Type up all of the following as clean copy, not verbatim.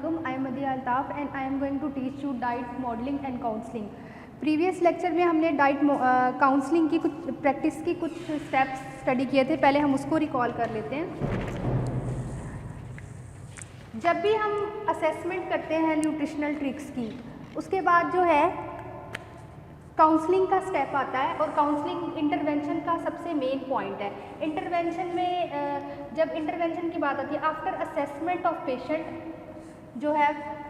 Assalamualaikum. I am Madiha Altaf and I am going to teach you diet modeling and counseling. Previous lecture में हमने diet counselling की कुछ practice की कुछ steps study किए थे, पहले हम उसको रिकॉल कर लेते हैं। जब भी हम असेसमेंट करते हैं न्यूट्रिशनल ट्रिक्स की, उसके बाद जो है काउंसलिंग का स्टेप आता है और काउंसलिंग इंटरवेंशन का सबसे मेन पॉइंट है। इंटरवेंशन में जब इंटरवेंशन की बात आती है आफ्टर असेसमेंट ऑफ पेशेंट जो है,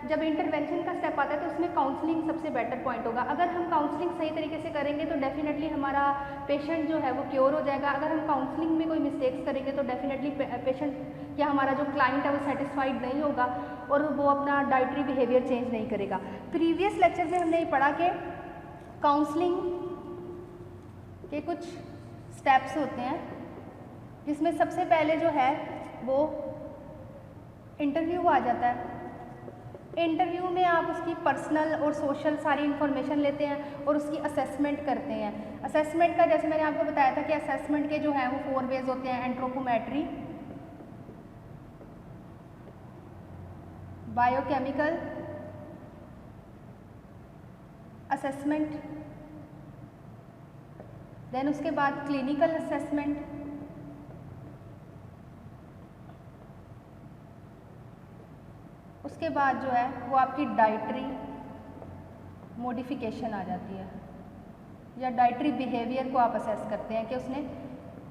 जब इंटरवेंशन का स्टेप आता है तो उसमें काउंसलिंग सबसे बेटर पॉइंट होगा। अगर हम काउंसलिंग सही तरीके से करेंगे तो डेफिनेटली हमारा पेशेंट जो है वो क्योर हो जाएगा। अगर हम काउंसलिंग में कोई मिस्टेक्स करेंगे तो डेफिनेटली पेशेंट या हमारा जो क्लाइंट है वो सेटिस्फाइड नहीं होगा और वो अपना डाइटरी बिहेवियर चेंज नहीं करेगा। प्रीवियस लेक्चर में हमने ये पढ़ा कि काउंसलिंग के कुछ स्टेप्स होते हैं, जिसमें सबसे पहले जो है वो इंटरव्यू आ जाता है। इंटरव्यू में आप उसकी पर्सनल और सोशल सारी इन्फॉर्मेशन लेते हैं और उसकी असेसमेंट करते हैं। असेसमेंट का जैसे मैंने आपको बताया था कि असेसमेंट के जो हैं वो 4 वेज होते हैं: एंट्रोपोमेट्री, बायोकेमिकल असेसमेंट, देन उसके बाद क्लिनिकल असेसमेंट, उसके बाद जो है वो आपकी डाइटरी मॉडिफिकेशन आ जाती है या डाइटरी बिहेवियर को आप असेस करते हैं कि उसने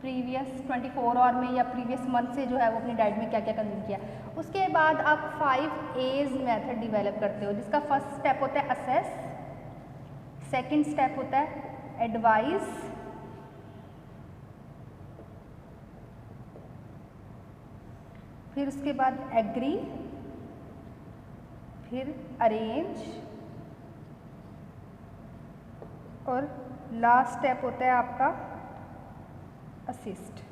प्रीवियस 24 आवर में या प्रीवियस मंथ से जो है वो अपनी डाइट में क्या क्या कंज्यूम किया। उसके बाद आप 5 A's मेथड डिवेलप करते हो, जिसका फर्स्ट स्टेप होता है असेस, सेकंड स्टेप होता है एडवाइस, फिर उसके बाद एग्री, फिर अरेंज और लास्ट स्टेप होता है आपका असिस्ट।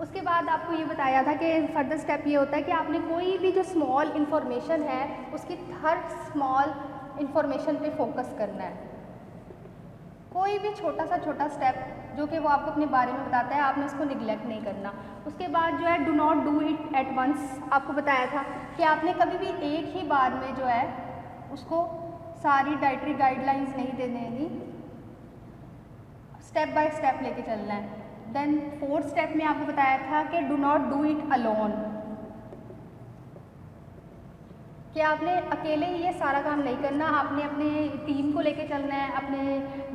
उसके बाद आपको ये बताया था कि फर्दर स्टेप ये होता है कि आपने कोई भी जो स्मॉल इन्फॉर्मेशन है उसकी हर स्मॉल इन्फॉर्मेशन पे फोकस करना है। कोई भी छोटा स्टेप जो कि वो आपको अपने बारे में बताता है, आपने उसको निगलेक्ट नहीं करना। उसके बाद जो है do not do it at once, आपको बताया था कि आपने कभी भी एक ही बार में जो है उसको सारी डाइटरी गाइडलाइंस नहीं दे देनी, स्टेप बाय स्टेप लेके चलना है। देन 4th स्टेप में आपको बताया था कि do not do it alone, कि आपने अकेले ही ये सारा काम नहीं करना, आपने अपने टीम को लेके चलना है। अपने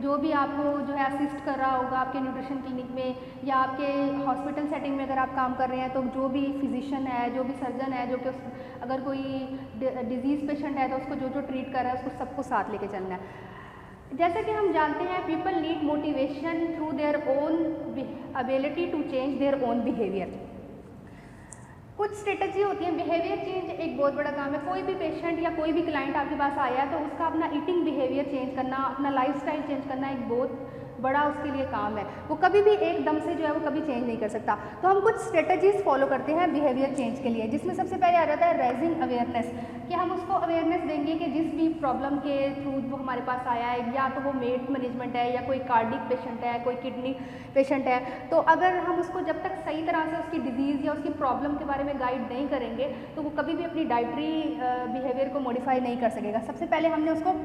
जो भी आपको जो है असिस्ट कर रहा होगा आपके न्यूट्रिशन क्लिनिक में या आपके हॉस्पिटल सेटिंग में अगर आप काम कर रहे हैं तो जो भी फिजिशियन है, जो भी सर्जन है, जो कि अगर कोई डिजीज़ पेशेंट है तो उसको जो ट्रीट कर रहा है उसको सबको साथ लेके चलना है। जैसे कि हम जानते हैं people need motivation through their own ability to change their own behaviour. कुछ स्ट्रेटजी होती है, बिहेवियर चेंज एक बहुत बड़ा काम है। कोई भी पेशेंट या कोई भी क्लाइंट आपके पास आया है तो उसका अपना ईटिंग बिहेवियर चेंज करना, अपना लाइफस्टाइल चेंज करना एक बहुत बड़ा उसके लिए काम है। वो कभी भी एकदम से जो है वो कभी चेंज नहीं कर सकता। तो हम कुछ स्ट्रेटजीज फॉलो करते हैं बिहेवियर चेंज के लिए, जिसमें सबसे पहले आ जाता है रेजिंग अवेयरनेस, कि हम उसको अवेयरनेस देंगे कि जिस भी प्रॉब्लम के थ्रू वो हमारे पास आया है, या तो वो वेट मैनेजमेंट है या कोई कार्डिक पेशेंट है, कोई किडनी पेशेंट है, तो अगर हम उसको जब तक सही तरह से उसकी डिजीज़ या उसकी प्रॉब्लम के बारे में गाइड नहीं करेंगे तो वो कभी भी अपनी डाइटरी बिहेवियर को मॉडिफाई नहीं कर सकेगा। सबसे पहले हमने उसको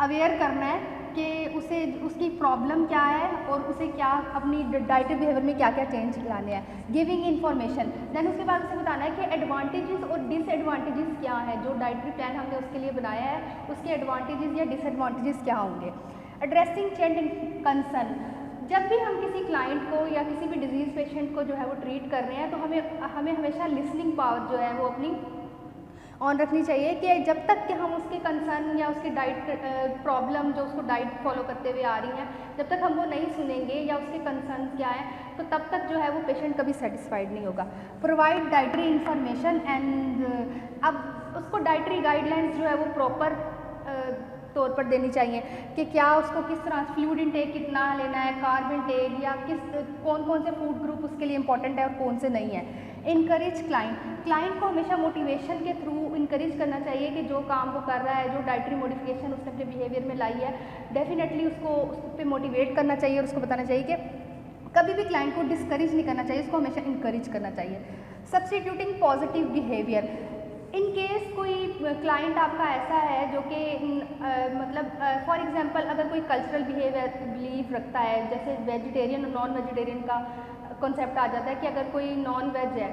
अवेयर करना है कि उसे उसकी प्रॉब्लम क्या है और उसे क्या अपनी डाइटरी बिहेवियर में क्या क्या चेंज लाने हैं। गिविंग इन्फॉर्मेशन, देन उसके बाद उसे बताना है कि एडवांटेजेस और डिसएडवांटेजेस क्या है। जो डाइटरी प्लान हमने उसके लिए बनाया है उसके एडवांटेजेस या डिसएडवांटेजेस क्या होंगे। एड्रेसिंग चेंज इन कंसर्न, जब भी हम किसी क्लाइंट को या किसी भी डिजीज़ पेशेंट को जो है वो ट्रीट कर रहे हैं तो हमें हमेशा लिसनिंग पावर जो है वो अपनी ऑन रखनी चाहिए, कि जब तक कि हम उसके कंसर्न या उसकी डाइट प्रॉब्लम जो उसको डाइट फॉलो करते हुए आ रही हैं, जब तक हम वो नहीं सुनेंगे या उसके कंसर्न क्या है तो तब तक जो है वो पेशेंट कभी सेटिस्फाइड नहीं होगा। प्रोवाइड डाइटरी इंफॉर्मेशन एंड, अब उसको डाइटरी गाइडलाइंस जो है वो प्रॉपर तौर पर देनी चाहिए कि क्या उसको किस तरह फ्लूइड इनटेक कितना लेना है, कार्ब इनटेक या कौन कौन से फूड ग्रुप उसके लिए इंपॉर्टेंट है और कौन से नहीं है। इनकरेज क्लाइंट को हमेशा मोटिवेशन के थ्रू इनकरेज करना चाहिए कि जो काम वो कर रहा है, जो डाइटरी मॉडिफिकेशन उसने अपने बिहेवियर में लाई है, डेफिनेटली उसको उस पर मोटिवेट करना चाहिए और उसको बताना चाहिए कि कभी भी क्लाइंट को डिस्करेज नहीं करना चाहिए, उसको हमेशा इनकरेज करना चाहिए। Substituting positive behaviour, in case कोई क्लाइंट आपका ऐसा है जो कि मतलब फॉर एग्जांपल अगर कोई कल्चरल बिलीफ रखता है, जैसे वेजिटेरियन और नॉन वेजिटेरियन का कॉन्सेप्ट आ जाता है कि अगर कोई नॉन वेज है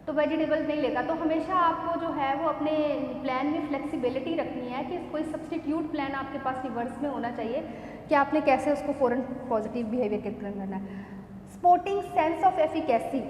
तो वेजिटेबल नहीं लेता, तो हमेशा आपको जो है वो अपने प्लान में फ्लेक्सिबिलिटी रखनी है कि कोई सब्स्टिट्यूट प्लान आपके पास रिवर्स में होना चाहिए कि आपने कैसे उसको फ़ौरन पॉजिटिव बिहेवियर के तरह करना है। स्पोर्टिंग सेंस ऑफ एफिकेसी,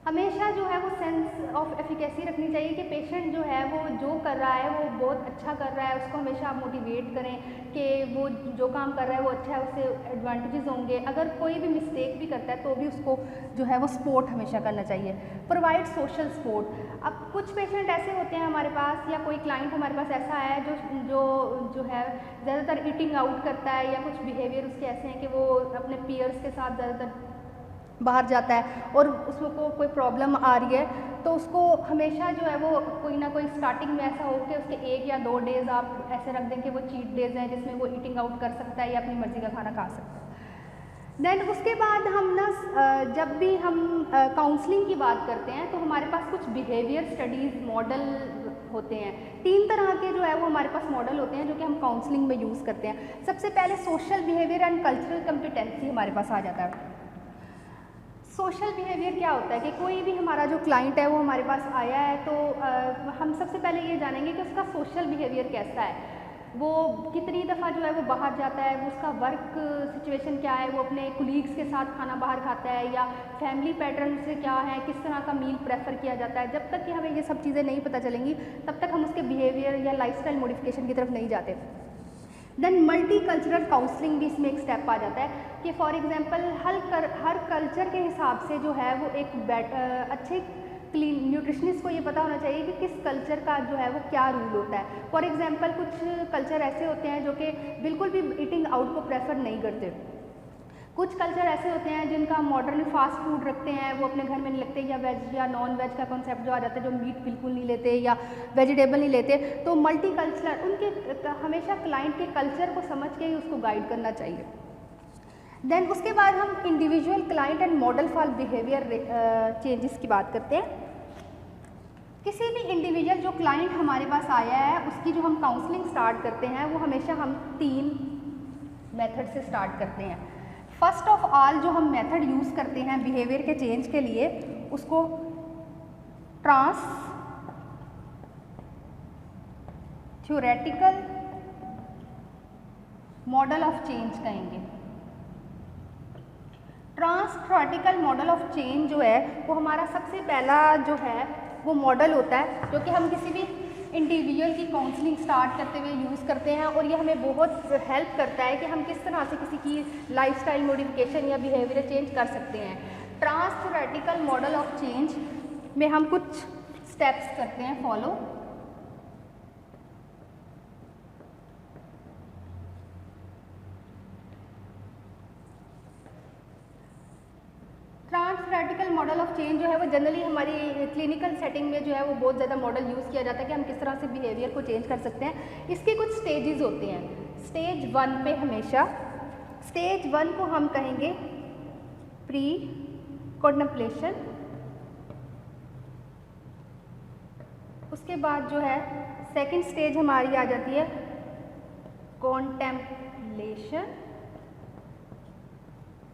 हमेशा जो है वो सेंस ऑफ एफिकेसी रखनी चाहिए कि पेशेंट जो है वो जो कर रहा है वो बहुत अच्छा कर रहा है, उसको हमेशा आप मोटिवेट करें कि वो जो काम कर रहा है वो अच्छा है, उससे एडवांटेजेस होंगे। अगर कोई भी मिस्टेक भी करता है तो भी उसको जो है वो सपोर्ट हमेशा करना चाहिए। प्रोवाइड सोशल सपोर्ट, अब कुछ पेशेंट ऐसे होते हैं हमारे पास या कोई क्लाइंट हमारे पास ऐसा है जो है ज़्यादातर ईटिंग आउट करता है या कुछ बिहेवियर उसके ऐसे हैं कि वो अपने पीयर्स के साथ ज़्यादातर बाहर जाता है और उसको कोई प्रॉब्लम आ रही है, तो उसको हमेशा जो है वो कोई ना कोई स्टार्टिंग में ऐसा हो कि उसके 1 या 2 डेज़ आप ऐसे रख दें कि वो चीट डेज़ हैं जिसमें वो ईटिंग आउट कर सकता है या अपनी मर्ज़ी का खाना खा सकता है। देन उसके बाद हम ना जब भी हम काउंसलिंग की बात करते हैं तो हमारे पास कुछ बिहेवियर स्टडीज़ मॉडल होते हैं। 3 तरह के जो है वो हमारे पास मॉडल होते हैं जो कि हम काउंसलिंग में यूज़ करते हैं। सबसे पहले social behaviour and cultural competency हमारे पास आ जाता है। सोशल बिहेवियर क्या होता है कि कोई भी हमारा जो क्लाइंट है वो हमारे पास आया है तो हम सबसे पहले ये जानेंगे कि उसका सोशल बिहेवियर कैसा है, वो कितनी दफ़ा जो है वो बाहर जाता है, वो उसका वर्क सिचुएशन क्या है, वो अपने कुलीग्स के साथ खाना बाहर खाता है या फैमिली पैटर्न से क्या है, किस तरह का मील प्रेफर किया जाता है। जब तक कि हमें ये सब चीज़ें नहीं पता चलेंगी तब तक हम उसके बिहेवियर या लाइफस्टाइल मॉडिफिकेशन की तरफ नहीं जाते। देन मल्टी कल्चरल काउंसलिंग भी इसमें एक स्टेप आ जाता है कि फॉर एग्जांपल हर कल्चर के हिसाब से जो है वो एक अच्छे क्लीन न्यूट्रिशनिस्ट को ये पता होना चाहिए कि किस कल्चर का जो है वो क्या रूल होता है। फॉर एग्जांपल कुछ कल्चर ऐसे होते हैं जो कि बिल्कुल भी ईटिंग आउट को प्रेफर नहीं करते, कुछ कल्चर ऐसे होते हैं जिनका मॉडर्न फास्ट फूड रखते हैं, वो अपने घर में नहीं लगते, या वेज या नॉन वेज का कॉन्सेप्ट जो आ जाता है, जो मीट बिल्कुल नहीं लेते या वेजिटेबल नहीं लेते। तो मल्टी कल्चरल उनके हमेशा क्लाइंट के कल्चर को समझ के ही उसको गाइड करना चाहिए। देन उसके बाद हम individual client and model for behaviour changes की बात करते हैं। किसी भी इंडिविजुअल जो क्लाइंट हमारे पास आया है उसकी जो हम काउंसलिंग स्टार्ट करते हैं वो हमेशा हम 3 मेथड से स्टार्ट करते हैं। फर्स्ट ऑफ ऑल जो हम मेथड यूज़ करते हैं बिहेवियर के चेंज के लिए उसको थ्योरेटिकल मॉडल ऑफ चेंज कहेंगे। थ्योरेटिकल मॉडल ऑफ चेंज जो है वो हमारा सबसे पहला जो है वो मॉडल होता है जो कि हम किसी भी इंडिविजुअल की काउंसलिंग स्टार्ट करते हुए यूज़ करते हैं, और ये हमें बहुत हेल्प करता है कि हम किस तरह से किसी की लाइफस्टाइल मॉडिफिकेशन या बिहेवियर चेंज कर सकते हैं। थ्योरेटिकल मॉडल ऑफ चेंज में हम कुछ स्टेप्स करते हैं follow. Theoretical model of change जो है वो जनरली हमारी क्लिनिकल सेटिंग में जो है वो बहुत ज़्यादा मॉडल यूज़ किया जाता है कि हम किस तरह से बिहेवियर को चेंज कर सकते हैं। इसके कुछ स्टेजेस होते हैं। स्टेज 1 पे हमेशा स्टेज 1 को हम कहेंगे प्री कॉन्टेम्पलेशन। उसके बाद जो है सेकंड स्टेज हमारी आ जाती है कॉन्टेम्पलेशन।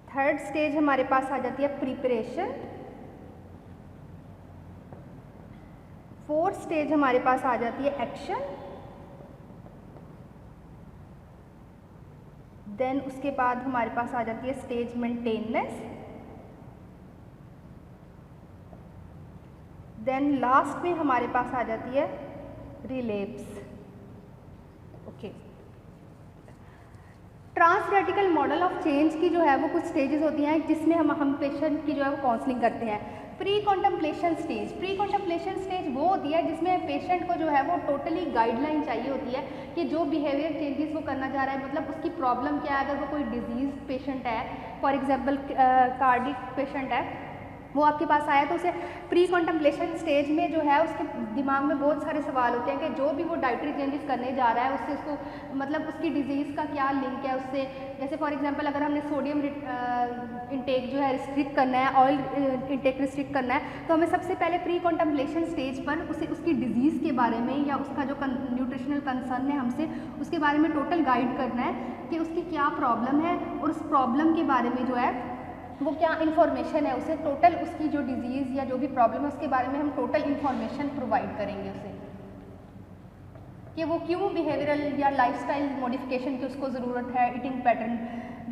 थर्ड स्टेज हमारे पास आ जाती है प्रिपरेशन। फोर्थ स्टेज हमारे पास आ जाती है एक्शन। देन उसके बाद हमारे पास आ जाती है स्टेज मेंटेनेंस। देन लास्ट में हमारे पास आ जाती है relapse. Okay, theoretical model of change की जो है वो कुछ स्टेजेस होती हैं जिसमें हम पेशेंट की जो है वो काउंसलिंग करते हैं। Pre contemplation stage, pre contemplation stage वो होती है जिसमें पेशेंट को जो है वो टोटली गाइडलाइन चाहिए होती है कि जो बिहेवियर चेंजेस वो करना चाह रहा है, मतलब उसकी प्रॉब्लम क्या है। अगर वो कोई डिजीज़ पेशेंट है, फॉर एग्जांपल कार्डिक पेशेंट है, वो आपके पास आया तो उसे प्री कॉन्टेम्पलेशन स्टेज में जो है उसके दिमाग में बहुत सारे सवाल होते हैं कि जो भी वो डाइटरी चेंजेस करने जा रहा है उससे उसको मतलब उसकी डिजीज़ का क्या लिंक है उससे। जैसे फॉर एग्जांपल अगर हमने सोडियम इंटेक जो है रिस्ट्रिक्ट करना है, ऑयल इंटेक रिस्ट्रिक्ट करना है, तो हमें सबसे पहले प्री कॉन्टेम्पलेशन स्टेज पर उसे उसकी डिजीज़ के बारे में या उसका जो न्यूट्रिशनल कंसर्न है हमसे उसके बारे में टोटल गाइड करना है कि उसकी क्या प्रॉब्लम है और उस प्रॉब्लम के बारे में जो है वो क्या इन्फॉर्मेशन है, उसे टोटल उसकी जो डिजीज़ या जो भी प्रॉब्लम है उसके बारे में हम टोटल इन्फॉर्मेशन प्रोवाइड करेंगे उसे कि वो क्यों बिहेवियरल या लाइफस्टाइल मॉडिफिकेशन की उसको ज़रूरत है, eating pattern.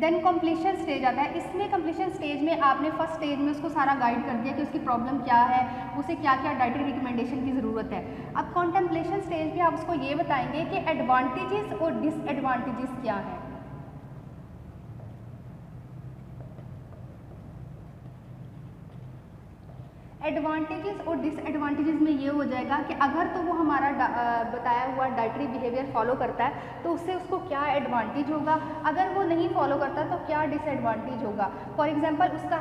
Then completion stage आता है। इसमें कंप्लीशन स्टेज में आपने फर्स्ट स्टेज में उसको सारा गाइड कर दिया कि उसकी प्रॉब्लम क्या है, उसे क्या क्या डाइटरी रिकमेंडेशन की ज़रूरत है। अब कॉन्टेम्पलेशन स्टेज पे आप उसको ये बताएंगे कि एडवांटेजेस और डिसएडवांटेजेस क्या हैं। एडवांटेजेस और डिसएडवांटेजेस में ये हो जाएगा कि अगर तो वो हमारा बताया हुआ डाइटरी बिहेवियर फॉलो करता है तो उससे उसको क्या एडवांटेज होगा, अगर वो नहीं फॉलो करता तो क्या डिसएडवांटेज होगा। फॉर एग्जांपल उसका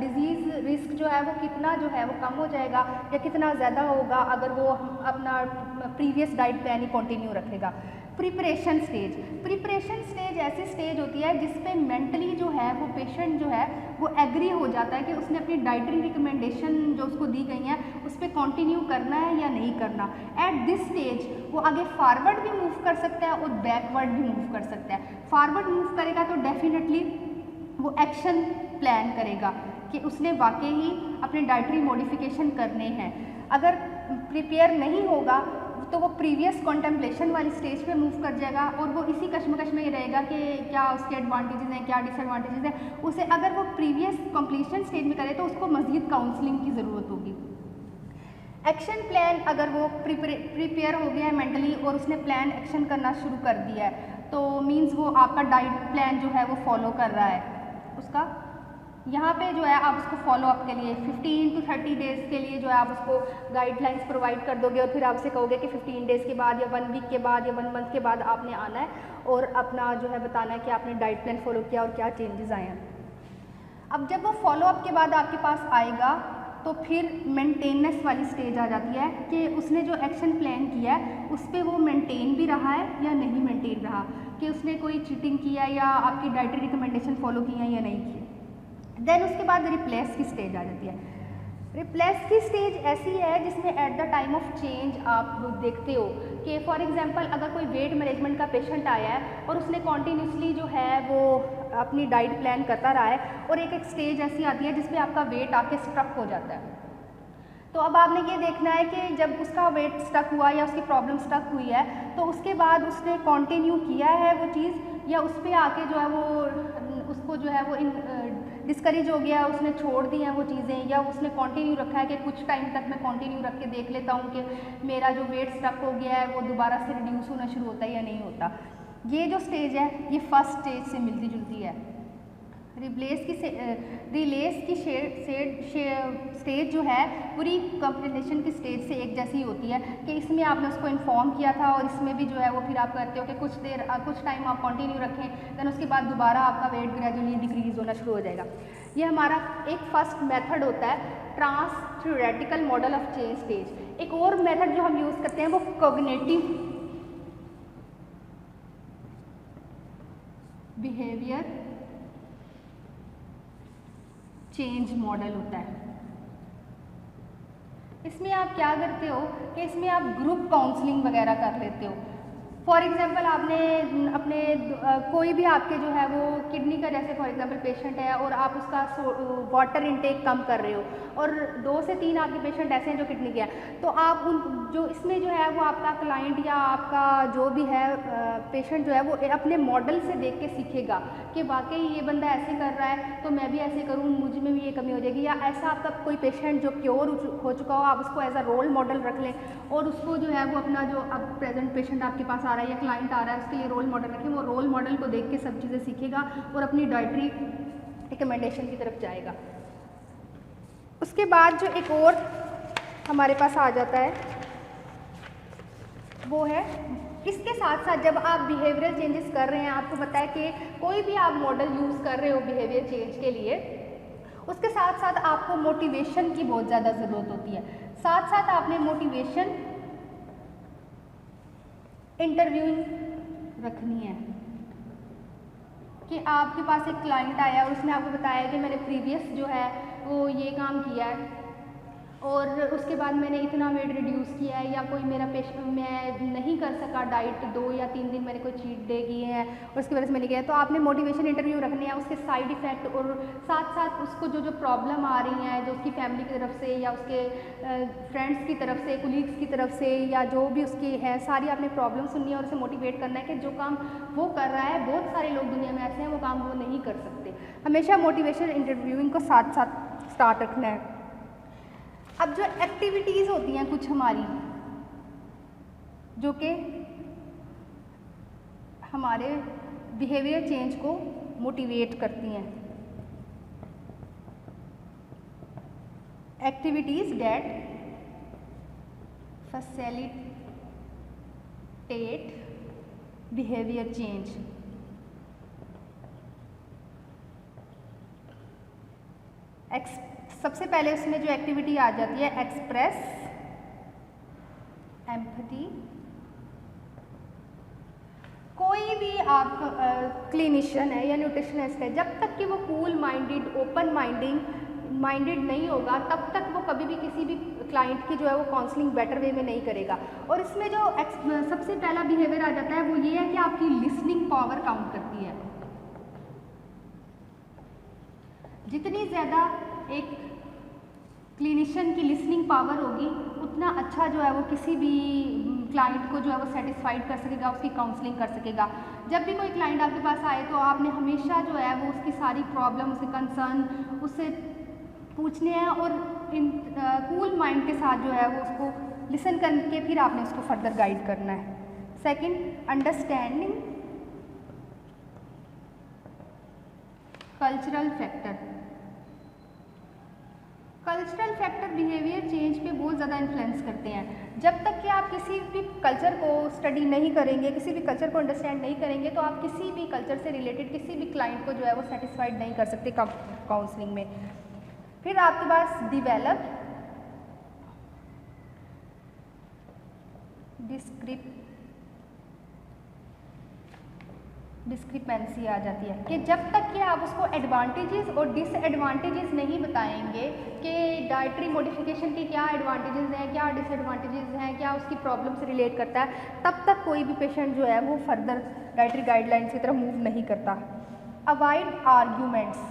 डिजीज़ रिस्क जो है वो कितना जो है वो कम हो जाएगा या कितना ज़्यादा होगा अगर वो अपना प्रीवियस डाइट प्लान ही कंटिन्यू रखेगा। प्रिपरेशन स्टेज ऐसी स्टेज होती है जिसपे मेंटली जो है वो पेशेंट जो है वो एग्री हो जाता है कि उसने अपनी डाइटरी रिकमेंडेशन जो उसको दी गई हैं उस पर कंटिन्यू करना है या नहीं करना। एट दिस स्टेज वो आगे फॉरवर्ड भी मूव कर सकता है और बैकवर्ड भी मूव कर सकता है। फॉरवर्ड मूव करेगा तो डेफिनेटली वो एक्शन प्लान करेगा कि उसने वाकई ही अपने डाइटरी मॉडिफिकेशन करने हैं। अगर प्रिपेयर नहीं होगा तो वो प्रीवियस कॉन्टेम्पलेशन वाली स्टेज पे मूव कर जाएगा और वो इसी कश्मकश में ही रहेगा कि क्या उसके एडवांटेजेस हैं क्या डिसएडवांटेजेस हैं। उसे अगर वो प्रीवियस कंप्लीशन स्टेज में करे तो उसको मज़ीद काउंसलिंग की ज़रूरत होगी। एक्शन प्लान अगर वो प्रिपेयर हो गया है मेंटली और उसने प्लान एक्शन करना शुरू कर दिया है तो मीन्स वो आपका डाइट प्लान जो है वो फॉलो कर रहा है उसका। यहाँ पे जो है आप उसको फॉलो अप के लिए 15 to 30 डेज़ के लिए जो है आप उसको गाइडलाइंस प्रोवाइड कर दोगे और फिर आपसे कहोगे कि 15 डेज़ के बाद या 1 वीक के बाद या 1 मंथ के बाद आपने आना है और अपना जो है बताना है कि आपने डाइट प्लान फॉलो किया और क्या चेंजेस आए हैं। अब जब वो फॉलो अप के बाद आपके पास आएगा तो फिर मेंटेनेंस वाली स्टेज आ जाती है कि उसने जो एक्शन प्लान किया है उस पर वो मेंटेन भी रहा है या नहीं मेंटेन रहा, कि उसने कोई चीटिंग किया या आपकी डाइटरी रिकमेंडेशन फॉलो किया या नहीं की। देन उसके बाद रिप्लेस की स्टेज आ जाती है। रिप्लेस की स्टेज ऐसी है जिसमें at the time of change आप देखते हो कि फॉर एग्जांपल अगर कोई वेट मैनेजमेंट का पेशेंट आया है और उसने कॉन्टीन्यूसली जो है वो अपनी डाइट प्लान करता रहा है और एक स्टेज ऐसी आती है जिसमें आपका वेट आके स्ट्रक हो जाता है। तो अब आपने ये देखना है कि जब उसका वेट स्टक हुआ या उसकी प्रॉब्लम स्टक हुई है तो उसके बाद उसने कंटिन्यू किया है वो चीज़ या उस पर आके जो है वो उसको जो है वो डिस्करेज हो गया, उसने छोड़ दी हैं वो चीज़ें, या उसने कंटिन्यू रखा है कि कुछ टाइम तक मैं कंटिन्यू रख के देख लेता हूँ कि मेरा जो वेट स्टक हो गया है वो दोबारा से रिड्यूस होना शुरू होता है या नहीं होता। ये जो स्टेज है ये फर्स्ट स्टेज से मिलती जुलती है। रिलेस की स्टेज जो है पूरी कंप्लीशन की स्टेज से एक जैसी होती है कि इसमें आपने उसको इन्फॉर्म किया था और इसमें भी जो है वो फिर आप करते हो कि कुछ टाइम आप कंटिन्यू रखें, देन उसके बाद दोबारा आपका वेट ग्रेजुअली डिक्रीज होना शुरू हो जाएगा। ये हमारा एक फर्स्ट मेथड होता है trans theoretical model of change stage. एक और मेथड जो हम यूज़ करते हैं वो कॉग्निटिव बिहेवियर चेंज मॉडल होता है। इसमें आप क्या करते हो कि इसमें आप ग्रुप काउंसलिंग वगैरह कर लेते हो। फॉर एग्जांपल आपने अपने कोई भी आपके जो है वो किडनी का जैसे फॉर एग्जांपल पेशेंट है और आप उसका वाटर इनटेक कम कर रहे हो और 2 से 3 आपके पेशेंट ऐसे हैं जो किडनी के हैं, तो आप उन जो इसमें जो है वो आपका क्लाइंट या आपका जो भी है पेशेंट जो है वो अपने मॉडल से देख के सीखेगा कि वाकई ये बंदा ऐसे कर रहा है तो मैं भी ऐसे करूँ, मुझ में भी ये कमी हो जाएगी। या ऐसा आपका कोई पेशेंट जो क्योर हो चुका हो आप उसको एज अ रोल मॉडल रख लें और उसको जो है वो अपना जो अब प्रेजेंट पेशेंट आपके पास आ रहा है या क्लाइंट आ रहा है उसके लिए रोल मॉडल रखें। वो रोल मॉडल को देख के सब चीज़ें सीखेगा और अपनी डाइटरी रिकमेंडेशन की तरफ जाएगा। उसके बाद जो एक और हमारे पास आ जाता है वो है, इसके साथ साथ जब आप बिहेवियरल चेंजेस कर रहे हैं, आपको पता है कि कोई भी आप मॉडल यूज़ कर रहे हो बिहेवियर चेंज के लिए, उसके साथ साथ आपको मोटिवेशन की बहुत ज़्यादा ज़रूरत होती है। साथ साथ आपने मोटिवेशन इंटरव्यूइंग रखनी है कि आपके पास एक क्लाइंट आया और उसने आपको बताया कि मैंने प्रीवियस जो है वो ये काम किया है और उसके बाद मैंने इतना वेट रिड्यूस किया है, या कोई मेरा पेशेंट मैं नहीं कर सका डाइट 2 या 3 दिन मैंने कोई चीट डे किए हैं और उसकी वजह से मैंने किया है। तो आपने मोटिवेशन इंटरव्यू रखने हैं, उसके साइड इफ़ेक्ट और साथ साथ उसको जो प्रॉब्लम आ रही हैं, जो उसकी फैमिली की तरफ से या उसके फ्रेंड्स की तरफ से, कोलीग्स की तरफ से, या जो भी उसकी है, सारी आपने प्रॉब्लम सुननी है और उसे मोटिवेट करना है कि जो काम वो कर रहा है, बहुत सारे लोग दुनिया में ऐसे हैं वो काम वो नहीं कर सकते। हमेशा मोटिवेशन इंटरव्यूइंग को साथ साथ स्टार्ट रखना है। अब जो एक्टिविटीज़ होती हैं कुछ हमारी जो कि हमारे बिहेवियर चेंज को मोटिवेट करती हैं, activities that facilitate behaviour change. सबसे पहले उसमें जो एक्टिविटी आ जाती है एक्सप्रेस एम्पैथी। कोई भी आप क्लिनिशियन है या न्यूट्रिशनिस्ट है, जब तक कि वो कूल माइंडेड, ओपन माइंडेड नहीं होगा, तब तक वो कभी भी किसी भी क्लाइंट की जो है वो काउंसलिंग बेटर वे में नहीं करेगा। और इसमें जो सबसे पहला बिहेवियर आ जाता है वो ये है कि आपकी लिसनिंग पावर काउंट करती है। जितनी ज़्यादा एक क्लिनिशियन की लिसनिंग पावर होगी, उतना अच्छा जो है वो किसी भी क्लाइंट को जो है वो सेटिस्फाइड कर सकेगा, उसकी काउंसलिंग कर सकेगा। जब भी कोई क्लाइंट आपके पास आए तो आपने हमेशा जो है वो उसकी सारी प्रॉब्लम, उससे कंसर्न उससे पूछने हैं और कूल माइंड के साथ जो है वो उसको लिसन करके फिर आपने उसको फर्दर गाइड करना है। Second, understanding cultural factor. Cultural factor behaviour change पे बहुत ज़्यादा इन्फ्लुएंस करते हैं। जब तक कि आप किसी भी कल्चर को स्टडी नहीं करेंगे, किसी भी कल्चर को अंडरस्टैंड नहीं करेंगे, तो आप किसी भी कल्चर से रिलेटेड किसी भी क्लाइंट को जो है वो सेटिस्फाइड नहीं कर सकते काउंसलिंग में। फिर आपके पास डिवेलप डिस्क्रिपेंसी आ जाती है कि जब तक कि आप उसको एडवांटेजेस और डिसएडवांटेजेस नहीं बताएंगे कि डाइटरी मॉडिफिकेशन के क्या एडवांटेजेस हैं, क्या डिसएडवांटेजेस हैं, क्या उसकी प्रॉब्लम से रिलेट करता है, तब तक कोई भी पेशेंट जो है वो फर्दर डाइटरी गाइडलाइंस की तरफ मूव नहीं करता। Avoid arguments.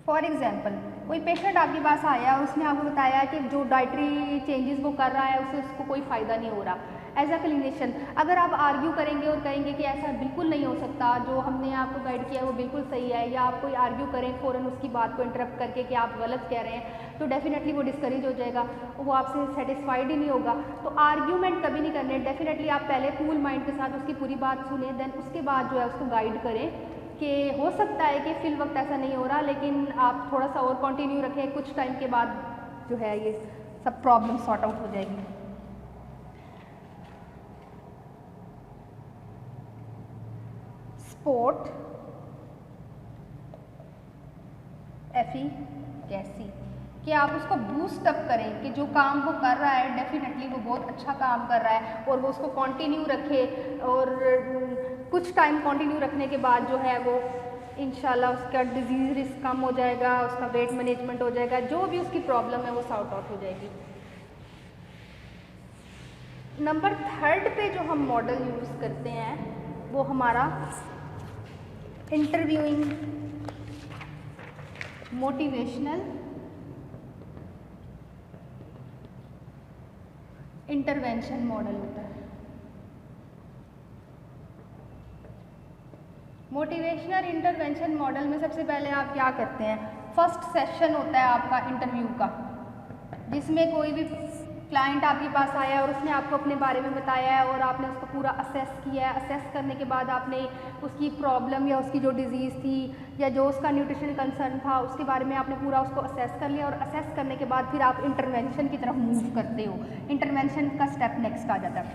फॉर एग्जाम्पल, कोई पेशेंट आपके पास आया और उसने आपको बताया कि जो डाइटरी चेंजेस वो कर रहा है उससे उसको कोई फ़ायदा नहीं हो रहा। एज अ क्लिनिशियन अगर आप आर्ग्यू करेंगे और कहेंगे कि ऐसा बिल्कुल नहीं हो सकता, जो हमने आपको गाइड किया है वो बिल्कुल सही है, या आप कोई आर्ग्यू करें फ़ौरन उसकी बात को इंटरप्ट करके कि आप गलत कह रहे हैं, तो डेफिनेटली वो डिस्करेज हो जाएगा, वो आपसे सेटिस्फाइड ही नहीं होगा। तो आर्ग्यूमेंट कभी नहीं करने। डेफिनेटली आप पहले कूल माइंड के साथ उसकी पूरी बात सुने, देन उसके बाद जो है उसको गाइड करें कि हो सकता है कि फिल वक्त ऐसा नहीं हो रहा, लेकिन आप थोड़ा सा और कंटिन्यू रखें, कुछ टाइम के बाद जो है ये सब प्रॉब्लम सॉर्ट आउट हो जाएगी। स्पोर्ट एफिकेसी, कि आप उसको बूस्ट अप करें कि जो काम वो कर रहा है डेफिनेटली वो बहुत अच्छा काम कर रहा है और वो उसको कंटिन्यू रखे, और कुछ टाइम कंटिन्यू रखने के बाद जो है वो इंशाल्लाह उसका डिजीज़ रिस्क कम हो जाएगा, उसका वेट मैनेजमेंट हो जाएगा, जो भी उसकी प्रॉब्लम है वो सॉर्ट आउट हो जाएगी। नंबर 3 पे जो हम मॉडल यूज़ करते हैं वो हमारा इंटरव्यूइंग मोटिवेशनल इंटरवेंशन मॉडल होता है। मोटिवेशनल इंटरवेंशन मॉडल में सबसे पहले आप क्या करते हैं, फर्स्ट सेशन होता है आपका इंटरव्यू का, जिसमें कोई भी क्लाइंट आपके पास आया और उसने आपको अपने बारे में बताया है और आपने उसको पूरा असेस किया है। असेस करने के बाद आपने उसकी प्रॉब्लम या उसकी जो डिज़ीज़ थी या जो उसका न्यूट्रिशन कंसर्न था उसके बारे में आपने पूरा उसको असेस कर लिया, और असेस करने के बाद फिर आप इंटरवेंशन की तरफ मूव करते हो। इंटरवेंशन का स्टेप नेक्स्ट आ जाता है।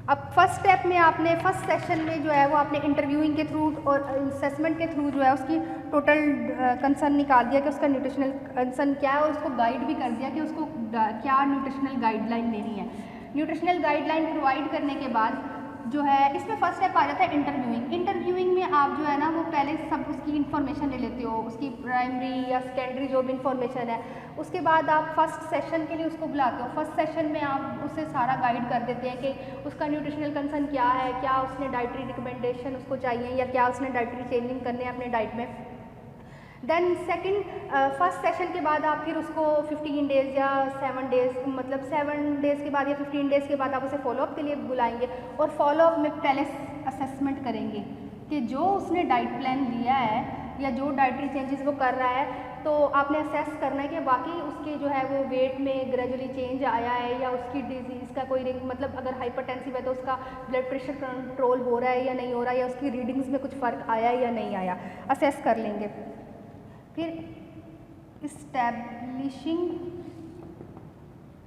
अब फर्स्ट स्टेप में आपने फर्स्ट सेशन में जो है वो आपने इंटरव्यूइंग के थ्रू और असेसमेंट के थ्रू जो है उसकी टोटल कंसर्न निकाल दिया कि उसका न्यूट्रिशनल कंसर्न क्या है, और उसको गाइड भी कर दिया कि उसको क्या न्यूट्रिशनल गाइडलाइन लेनी है। न्यूट्रिशनल गाइडलाइन प्रोवाइड करने के बाद जो है इसमें फर्स्ट स्टेप आ जाता है इंटरव्यूइंग। इंटरव्यूइंग में आप जो है ना वो पहले सब उसकी इन्फॉर्मेशन ले लेते हो, उसकी प्राइमरी या सेकेंडरी जो भी इन्फॉर्मेशन है। उसके बाद आप फर्स्ट सेशन के लिए उसको बुलाते हो। फर्स्ट सेशन में आप उसे सारा गाइड कर देते हैं कि उसका न्यूट्रिशनल कंसर्न क्या है, क्या उसने डाइटरी रिकमेंडेशन उसको चाहिए या क्या उसने डाइटरी चेंजिंग करने हैं अपने डाइट में। देन सेकंड फर्स्ट सेशन के बाद आप फिर उसको 15 डेज़ या 7 डेज़ मतलब 7 डेज़ के बाद या 15 डेज़ के बाद आप उसे फॉलोअप के लिए बुलाएंगे, और फॉलोअप में पहले असेसमेंट करेंगे कि जो उसने डाइट प्लान लिया है या जो डाइटरी चेंजेस वो कर रहा है, तो आपने असेस करना है कि बाकी उसके जो है वो वेट में ग्रेजुअली चेंज आया है या उसकी डिजीज़ का कोई मतलब अगर हाइपरटेंसिव है तो उसका ब्लड प्रेशर कंट्रोल हो रहा है या नहीं हो रहा है, या उसकी रीडिंग्स में कुछ फ़र्क आया है या नहीं आया, असेस कर लेंगे। फिर इस्टेब्लिशिंग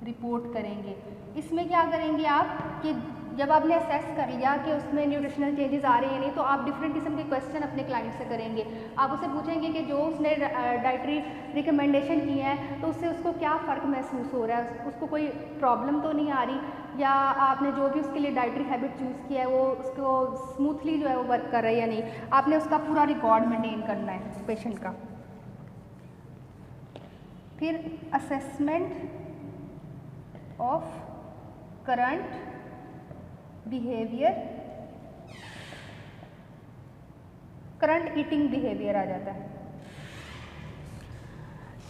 रिपोर्ट करेंगे। इसमें क्या करेंगे आप कि जब आपने असेस कर लिया कि उसमें न्यूट्रिशनल चेंजेस आ रहे हैं नहीं, तो आप डिफरेंट किस्म के क्वेश्चन अपने क्लाइंट से करेंगे। आप उसे पूछेंगे कि जो उसने डाइटरी रिकमेंडेशन की है तो उससे उसको क्या फ़र्क महसूस हो रहा है, उसको कोई प्रॉब्लम तो नहीं आ रही, या आपने जो भी उसके लिए डाइटरी हैबिट चूज़ किया है वो उसको स्मूथली जो है वो वर्क कर रहा है या नहीं। आपने उसका पूरा रिकॉर्ड मेंटेन करना है पेशेंट का। फिर assessment of current behaviour, current eating behaviour आ जाता है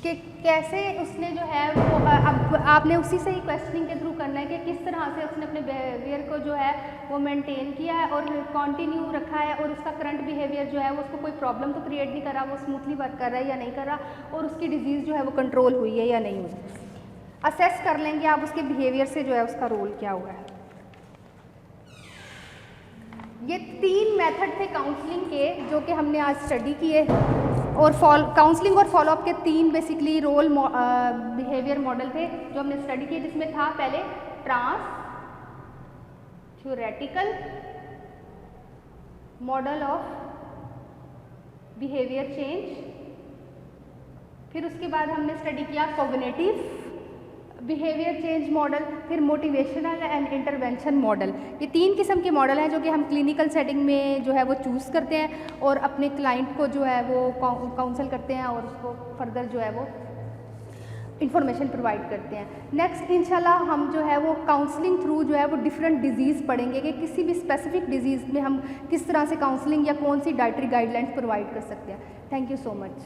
कि कैसे उसने जो है वो अब आपने उसी से ही क्वेश्चनिंग के थ्रू करना है कि किस तरह से उसने अपने बिहेवियर को जो है वो मेंटेन किया है और कंटिन्यू रखा है, और उसका करंट बिहेवियर जो है वो उसको कोई प्रॉब्लम तो क्रिएट नहीं कर रहा, वो स्मूथली वर्क कर रहा है या नहीं कर रहा, और उसकी डिजीज़ जो है वो कंट्रोल हुई है या नहीं हुई। असेस कर लेंगे आप उसके बिहेवियर से जो है उसका रोल क्या हुआ है। ये 3 मेथड थे काउंसलिंग के जो कि हमने आज स्टडी किए, और काउंसलिंग और फॉलोअप के 3 बेसिकली रोल बिहेवियर मॉडल थे जो हमने स्टडी किए, जिसमें था पहले trans theoretical model of behaviour change, फिर उसके बाद हमने स्टडी किया कॉग्निटिव बिहेवियर चेंज मॉडल, फिर मोटिवेशनल एंड इंटरवेंशन मॉडल। ये 3 किस्म के मॉडल हैं जो कि हम क्लिनिकल सेटिंग में जो है वो चूज़ करते हैं और अपने क्लाइंट को जो है वो काउंसल करते हैं और उसको फर्दर जो है वो इंफॉर्मेशन प्रोवाइड करते हैं। नेक्स्ट इंशाल्लाह हम जो है वो काउंसलिंग थ्रू जो है वो डिफरेंट डिजीज़ पढ़ेंगे कि किसी भी स्पेसिफिक डिजीज़ में हम किस तरह से काउंसलिंग या कौन सी डाइटरी गाइडलाइंस प्रोवाइड कर सकते हैं। Thank you so much.